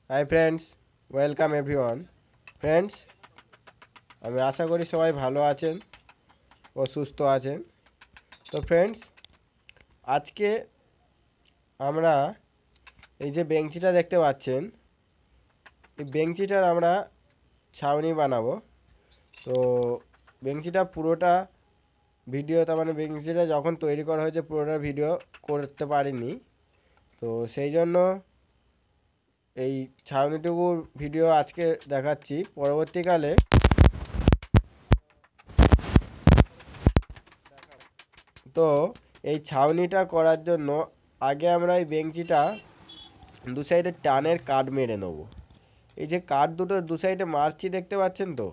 Hi friends, welcome everyone. Friends, আমি আশা করি সবাই ভালো আছেন ও সুস্থ আছেন। তো ফ্রেন্ডস, আজকে আমরা এই যে বেঞ্চিটা দেখতে পাচ্ছেন, এই বেঞ্চিটার আমরা ছাউনি বানাবো। তো বেঞ্চিটা পুরোটা ভিডিও, তার মানে বেঞ্চিটা যখন তৈরি করা হয়েছে পুরোটা ভিডিও করতে পারিনি। তো সেই জন্য এই ছাউনিটুকুর ভিডিও আজকে দেখাচ্ছি। পরবর্তীকালে তো এই ছাউনিটা করার জন্য আগে আমরা এই বেঞ্চিটা দু সাইডে টানের কাঠ মেরে নেবো। এই যে কাঠ দুটো দু সাইডে মারছি দেখতে পাচ্ছেন তো,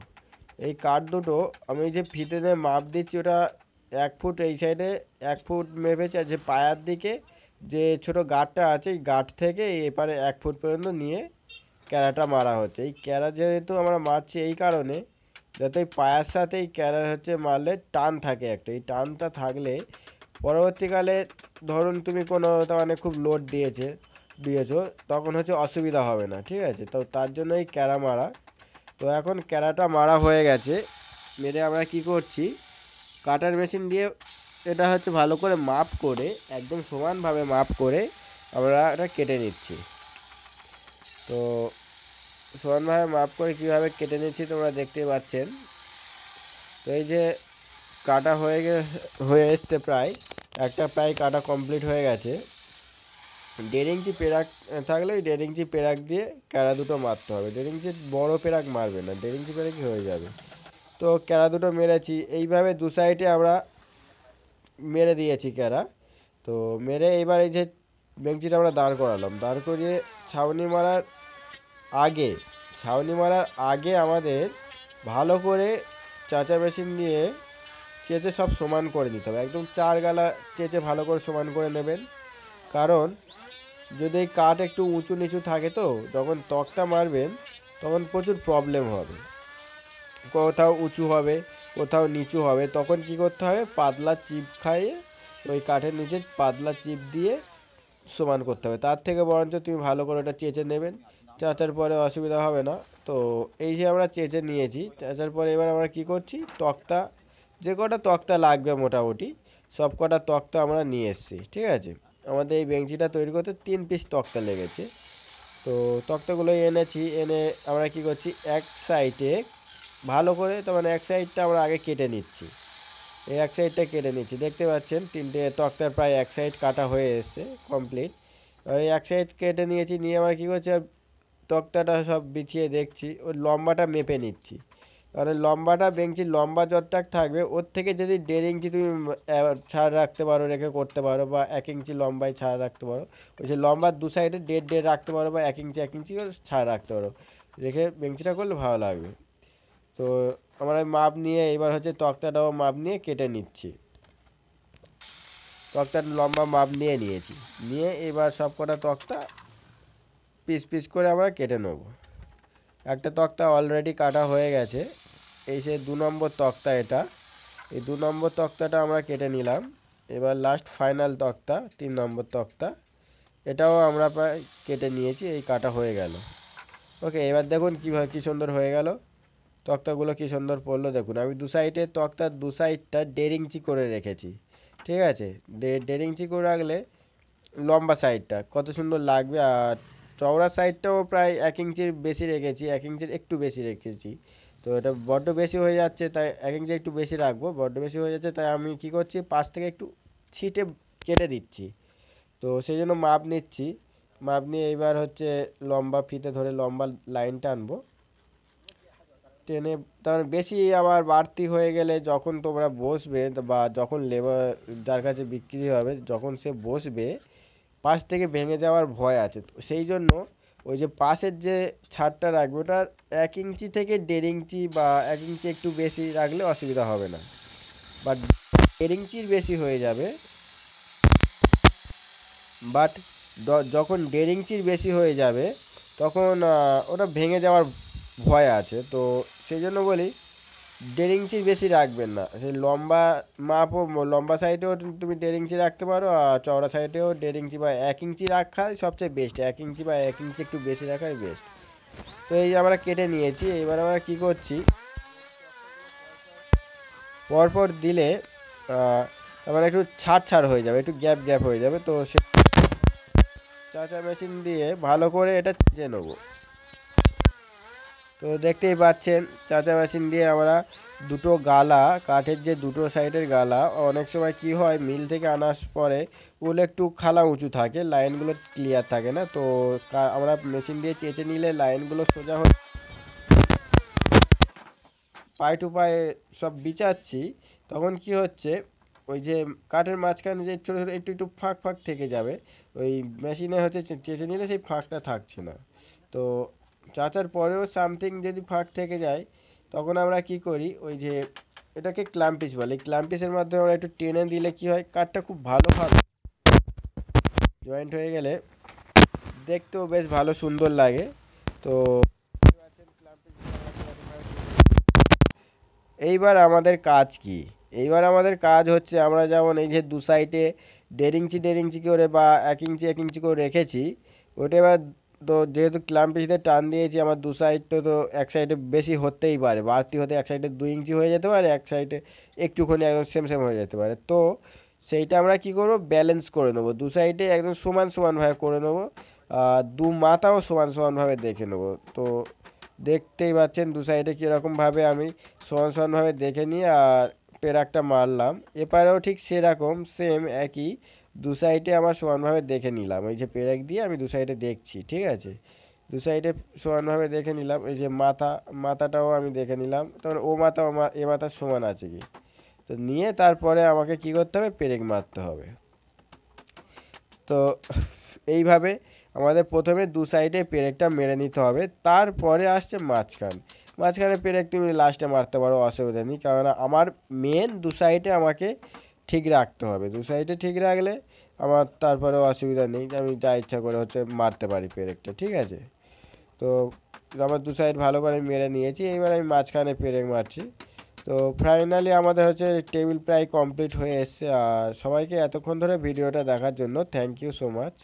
এই কাঠ দুটো আমি যে ফিতে দিয়ে মাপ দিচ্ছি, ওটা 1 ফুট এই সাইডে, 1 ফুট মেপেছি। আর যে পায়ার দিকে যে ছোট গাঁটটা আছে, এই গাঁট থেকে এই এপারে 1 ফুট পর্যন্ত নিয়ে ক্যারাটা মারা হচ্ছে। এই ক্যারা যেহেতু আমরা মারছি এই কারণে, যাতে এই পায়ার সাথে এই ক্যারার হচ্ছে মারলে টান থাকে একটা, এই টানটা থাকলে পরবর্তীকালে ধরুন তুমি কোনো, তার মানে খুব লোড দিয়েছো, তখন হচ্ছে অসুবিধা হবে না, ঠিক আছে? তো তার জন্য এই ক্যারা মারা। তো এখন ক্যারাটা মারা হয়ে গেছে, মেরে আমরা কি করছি, কাটার মেশিন দিয়ে এটা হচ্ছে ভালো করে মাপ করে, একদম সমানভাবে মাপ করে আমরা এটা কেটে নিচ্ছি। তো সমানভাবে মাপ করে কীভাবে কেটে নিচ্ছি তোমরা দেখতেই পাচ্ছেন। তো এই যে কাটা হয়ে এসছে, প্রায় কাটা কমপ্লিট হয়ে গেছে। 1.5 ইঞ্চি পেরাক থাকলে ওই 1.5 ইঞ্চি পেরাক দিয়ে ক্যারা দুটো মারতে হবে। 1.5 ইঞ্চি বড় পেরাক মারবে না, 1.5 ইঞ্চি পেরাকই হয়ে যাবে। তো ক্যারা দুটো মেরেছি, এইভাবে দু সাইডে আমরা মেরে দিয়েছি ক্যারা। তো মেরে এবার এই যে বেঞ্চিটা আমরা দাঁড় করিয়ে আগে ছাউনি মারার আগে আমাদের ভালো করে চাঁচা মেশিন দিয়ে চেঁচে সব সমান করে নিতে হবে। একদম 4 গালা চেঁচে ভালো করে সমান করে নেবেন। কারণ যদি এই কাঠ একটু উঁচু নিচু থাকে, তো যখন তকটা মারবেন তখন প্রচুর প্রবলেম হবে। কোথাও উঁচু হবে, কোথাও নিচু হবে। তখন কি করতে হবে, পাতলা চিপ খাইয়ে ওই কাঠের নিচে পাতলা চিপ দিয়ে সমান করতে হবে। তার থেকে বরঞ্চ তুমি ভালো করে ওটা চেঁচে নেবেন, চাচার পরে অসুবিধা হবে না। তো এই যে আমরা চেঁচে নিয়েছি, চাচার পরে এবার আমরা কি করছি, তক্তা, যে কটা তক্তা লাগবে মোটামুটি সব কটা তক্তা আমরা নিয়ে এসেছি, ঠিক আছে? আমাদের এই বেঞ্চিটা তৈরি করতে 3 পিস তক্তা লেগেছে। তো তক্তাগুলো এনে আমরা কি করছি, এক সাইডে ভালো করে, তার মানে এক সাইডটা আমরা আগে কেটে নিচ্ছি। এই এক সাইডটা কেটে নিচ্ছি, দেখতে পাচ্ছেন 3টে তক্তার প্রায় এক সাইড কাটা হয়ে এসছে কমপ্লিট। আর এই এক সাইড কেটে নিয়েছি, নিয়ে আমরা কী করছি, তক্তাটা সব বিছিয়ে দেখছি, ওই লম্বাটা মেপে নিচ্ছি। কারণ লম্বাটা, বেঞ্চির লম্বা যতটা থাকবে ওর থেকে যদি 1.5 ইঞ্চি তুমি ছাড় রাখতে পারো, রেখে করতে পারো, বা 1 ইঞ্চি লম্বায় ছাড় রাখতে পারো, ওই যে লম্বার দু সাইডে 1.5 রাখতে পারো, বা 1 ইঞ্চি ছাড় রাখতে পারো, রেখে বেঞ্চিটা করলে ভালো লাগবে। তো আমরা মাপ নিয়ে এবার হচ্ছে তক্তাটাও মাপ নিয়ে কেটে নিচ্ছি। তক্তার লম্বা মাপ নিয়েছি, নিয়ে এবার সব কটা তক্তা পিস পিস করে আমরা কেটে নেব। একটা তক্তা অলরেডি কাটা হয়ে গেছে, এই সে 2 নম্বর তক্তা এটা। এই 2 নম্বর তক্তাটা আমরা কেটে নিলাম। এবার লাস্ট ফাইনাল তক্তা 3 নম্বর তক্তা, এটাও আমরা প্রায় কেটে নিয়েছি, এই কাটা হয়ে গেল। ওকে, এবার দেখুন কীভাবে কী সুন্দর হয়ে গেল, তক্তাগুলো কী সুন্দর পড়লো দেখুন। আমি দু সাইডে তক্তার দু সাইডটা 1.5 ইঞ্চি করে রেখেছি, ঠিক আছে? 1.5 ইঞ্চি করে রাখলে লম্বা সাইডটা কত সুন্দর লাগবে। আর চওড়া সাইডটাও প্রায় 1 ইঞ্চির বেশি রেখেছি, 1 ইঞ্চির একটু বেশি রেখেছি। তো এটা বড্ড বেশি হয়ে যাচ্ছে, তাই 1 ইঞ্চি একটু বেশি রাখবো। বড্ড বেশি হয়ে যাচ্ছে, তাই আমি কি করছি, পাশ থেকে একটু ছিটে কেটে দিচ্ছি। তো সেই জন্য মাপ নিচ্ছি, মাপ নিয়ে এবার হচ্ছে লম্বা ফিতে ধরে লম্বা লাইন টানবো, টেনে। তার বেশি আবার বাড়তি হয়ে গেলে যখন তোমরা বসবে, বা যখন লেবার যার কাছে বিক্রি হবে, যখন সে বসবে পাশ থেকে ভেঙে যাওয়ার ভয় আছে। তো সেই জন্য ওই যে পাশের যে ছাদটা রাখবে, ওটার 1 ইঞ্চি থেকে 1.5 ইঞ্চি, বা 1 ইঞ্চি একটু বেশি রাখলে অসুবিধা হবে না। বাট 1.5 ইঞ্চির বেশি হয়ে যাবে, বাট যখন 1.5 ইঞ্চির বেশি হয়ে যাবে তখন ওটা ভেঙে যাওয়ার ভয় আছে। তো সেই জন্য বলি দেড় ইঞ্চির বেশি রাখবেন না, সেই লম্বা মাপও লম্বা সাইডেও তুমি 1.5 ইঞ্চি রাখতে পারো, আর চওড়া সাইডেও 1.5 ইঞ্চি বা 1 ইঞ্চি রাখাই সবচেয়ে বেস্ট। 1 ইঞ্চি বা 1 ইঞ্চি একটু বেশি রাখাই বেস্ট। তো এই যে আমরা কেটে নিয়েছি, এবার আমরা কি করছি, পরপর দিলে আমার একটু ছাড় ছাড় হয়ে যাবে, একটু গ্যাপ গ্যাপ হয়ে যাবে। তো সে চাচা মেশিন দিয়ে ভালো করে এটা চেঁচে নেবো। তো দেখতেই পাচ্ছেন চাচা মেশিন দিয়ে আমরা দুটো গালা, কাঠের যে দুটো সাইডের গালা, অনেক সময় কি হয় মিল থেকে আনার পরে ওগুলো একটু খালা উঁচু থাকে, লাইনগুলো ক্লিয়ার থাকে না। তো আমরা মেশিন দিয়ে চেঁচে নিলে লাইনগুলো সোজা হয়ে পায়ে টু পায়ে সব বিচাচ্ছি, তখন কি হচ্ছে ওই যে কাঠের মাঝখানে যে ছোটো ছোটো একটু একটু ফাঁক ফাঁক থেকে যাবে, ওই মেশিনে হচ্ছে চেঁচে নিলে সেই ফাঁকটা থাকছে না। তো চাচার পরেও সামথিং যদি ফাঁক থেকে যায়, তখন আমরা কি করি, ওই যে এটাকে ক্ল্যাম্পিস বলে, ক্ল্যাম্পিসের মাধ্যমে আমরা একটু টেনে দিলে কি হয়, কাঠটা খুব ভালোভাবে জয়েন্ট হয়ে গেলে দেখতেও বেশ ভালো সুন্দর লাগে। তো এইবার আমাদের কাজ কি, এইবার আমাদের কাজ হচ্ছে আমরা যেমন এই যে দু সাইডে 1.5 ইঞ্চি করে বা 1 ইঞ্চি করে রেখেছি, ওটা এবার তো যেহেতু ক্ল্যাম্পিসে টান দিয়েছি, আমার দু সাইড তো এক সাইডে বেশি হতেই পারে, বাড়তি হতে এক সাইডে 2 ইঞ্চি হয়ে যেতে পারে, এক সাইডে একটুখানি একদম সেম সেম হয়ে যেতে পারে। তো সেইটা আমরা কি করব, ব্যালেন্স করে নেবো, দু সাইডে একদম সমান সমানভাবে করে নেবো, আর দু মাথাও সমান সমানভাবে দেখে নেবো। তো দেখতেই পাচ্ছেন দু সাইডে কীরকমভাবে আমি সমান সমানভাবে দেখে নিয়ে আর পেরাকটা মারলাম, এপারেও ঠিক সেরকম সেম একই দু সাইডে আমার সমানভাবে দেখে নিলাম, এই যে পেরেক দিয়ে আমি দু সাইডে দেখছি, ঠিক আছে, দু সাইডে সমানভাবে দেখে নিলাম। এই যে মাথাটাও আমি দেখে নিলাম, তখন ও মাথা এ মাথার সমান আছে কি, তো নিয়ে তারপরে আমাকে কি করতে হবে, পেরেক মারতে হবে। তো এইভাবে আমাদের প্রথমে দু সাইডে পেরেকটা মেরে নিতে হবে, তারপরে আসছে মাঝখানে পেরেক তুমি লাস্টে মারতে পারো, অসুবিধা নেই, কারণ আমার মেন দু সাইডে আমাকে ঠিক রাখতে হবে, দু সাইডে ঠিক রাখলে আমার তারপরেও অসুবিধা নেই, আমি যা ইচ্ছা করে হচ্ছে মারতে পারি পেরেকটা, ঠিক আছে। তো আমার দু সাইড ভালো করে মেরে নিয়েছি, এইবার আমি মাঝখানে পেরেক মারছি। তো ফাইনালি আমাদের হচ্ছে টেবিল প্রায় কমপ্লিট হয়ে এসছে। আর সবাইকে এতক্ষণ ধরে ভিডিওটা দেখার জন্য থ্যাংক ইউ সো মাচ।